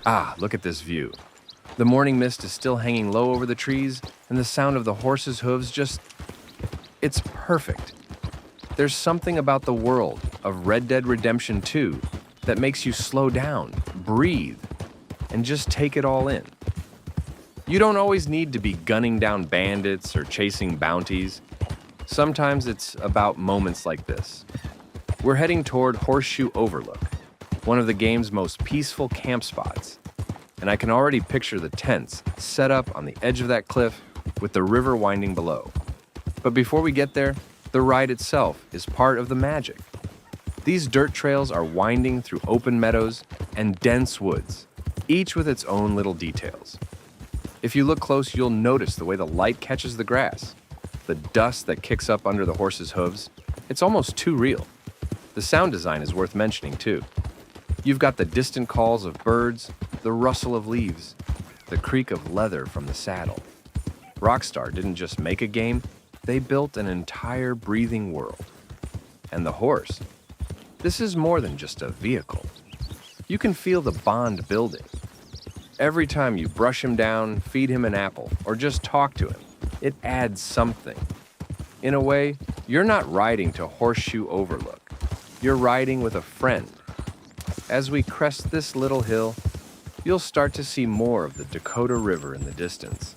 Ah, look at this view. The morning mist is still hanging low over the trees, and the sound of the horse's hooves it's perfect. There's something about the world of Red Dead Redemption 2 that makes you slow down, breathe, and just take it all in. You don't always need to be gunning down bandits or chasing bounties. Sometimes it's about moments like this. We're heading toward Horseshoe Overlook, one of the game's most peaceful camp spots, and I can already picture the tents set up on the edge of that cliff with the river winding below. But before we get there, the ride itself is part of the magic. These dirt trails are winding through open meadows and dense woods, each with its own little details. If you look close, you'll notice the way the light catches the grass, the dust that kicks up under the horse's hooves. It's almost too real. The sound design is worth mentioning too. You've got the distant calls of birds, the rustle of leaves, the creak of leather from the saddle. Rockstar didn't just make a game, they built an entire breathing world. And the horse, this is more than just a vehicle. You can feel the bond building. Every time you brush him down, feed him an apple, or just talk to him, it adds something. In a way, you're not riding to Horseshoe Overlook. You're riding with a friend. As we crest this little hill, you'll start to see more of the Dakota River in the distance.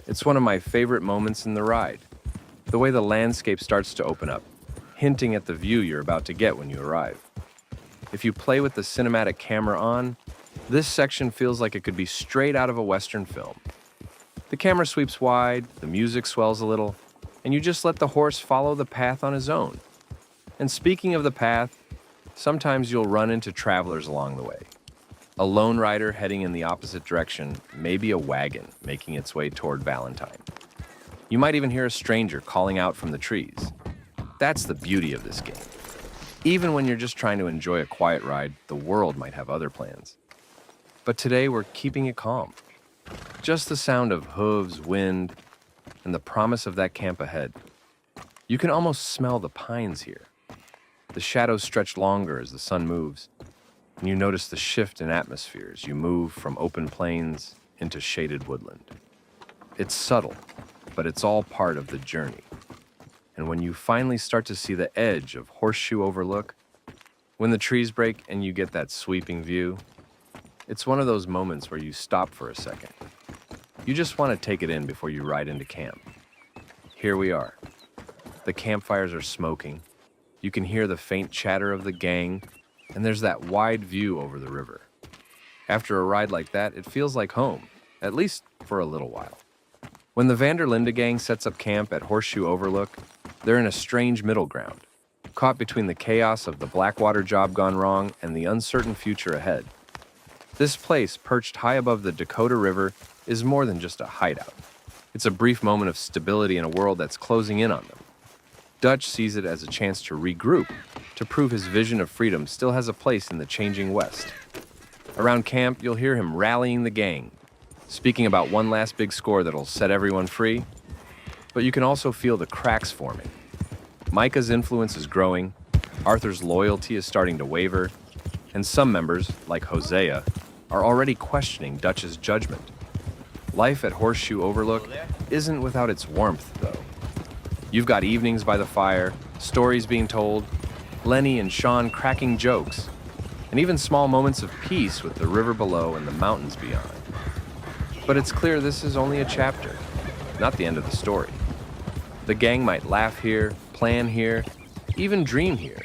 It's one of my favorite moments in the ride. The way the landscape starts to open up, hinting at the view you're about to get when you arrive. If you play with the cinematic camera on, this section feels like it could be straight out of a Western film. The camera sweeps wide, the music swells a little, and you just let the horse follow the path on his own. And speaking of the path, sometimes you'll run into travelers along the way. A lone rider heading in the opposite direction, maybe a wagon making its way toward Valentine. You might even hear a stranger calling out from the trees. That's the beauty of this game. Even when you're just trying to enjoy a quiet ride, the world might have other plans. But today we're keeping it calm. Just the sound of hooves, wind, and the promise of that camp ahead. You can almost smell the pines here. The shadows stretch longer as the sun moves, and you notice the shift in atmosphere as you move from open plains into shaded woodland. It's subtle, but it's all part of the journey. And when you finally start to see the edge of Horseshoe Overlook, when the trees break and you get that sweeping view, it's one of those moments where you stop for a second. You just want to take it in before you ride into camp. Here we are. The campfires are smoking. You can hear the faint chatter of the gang, and there's that wide view over the river. After a ride like that, it feels like home, at least for a little while. When the Linde gang sets up camp at Horseshoe Overlook, they're in a strange middle ground, caught between the chaos of the Blackwater job gone wrong and the uncertain future ahead. This place, perched high above the Dakota River, is more than just a hideout. It's a brief moment of stability in a world that's closing in on them. Dutch sees it as a chance to regroup, to prove his vision of freedom still has a place in the changing West. Around camp, you'll hear him rallying the gang, speaking about one last big score that'll set everyone free. But you can also feel the cracks forming. Micah's influence is growing, Arthur's loyalty is starting to waver, and some members, like Hosea, are already questioning Dutch's judgment. Life at Horseshoe Overlook isn't without its warmth, though. You've got evenings by the fire, stories being told, Lenny and Sean cracking jokes, and even small moments of peace with the river below and the mountains beyond. But it's clear this is only a chapter, not the end of the story. The gang might laugh here, plan here, even dream here.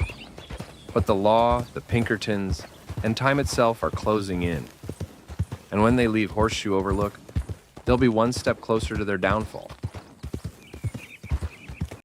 But the law, the Pinkertons, and time itself are closing in. And when they leave Horseshoe Overlook, they'll be one step closer to their downfall.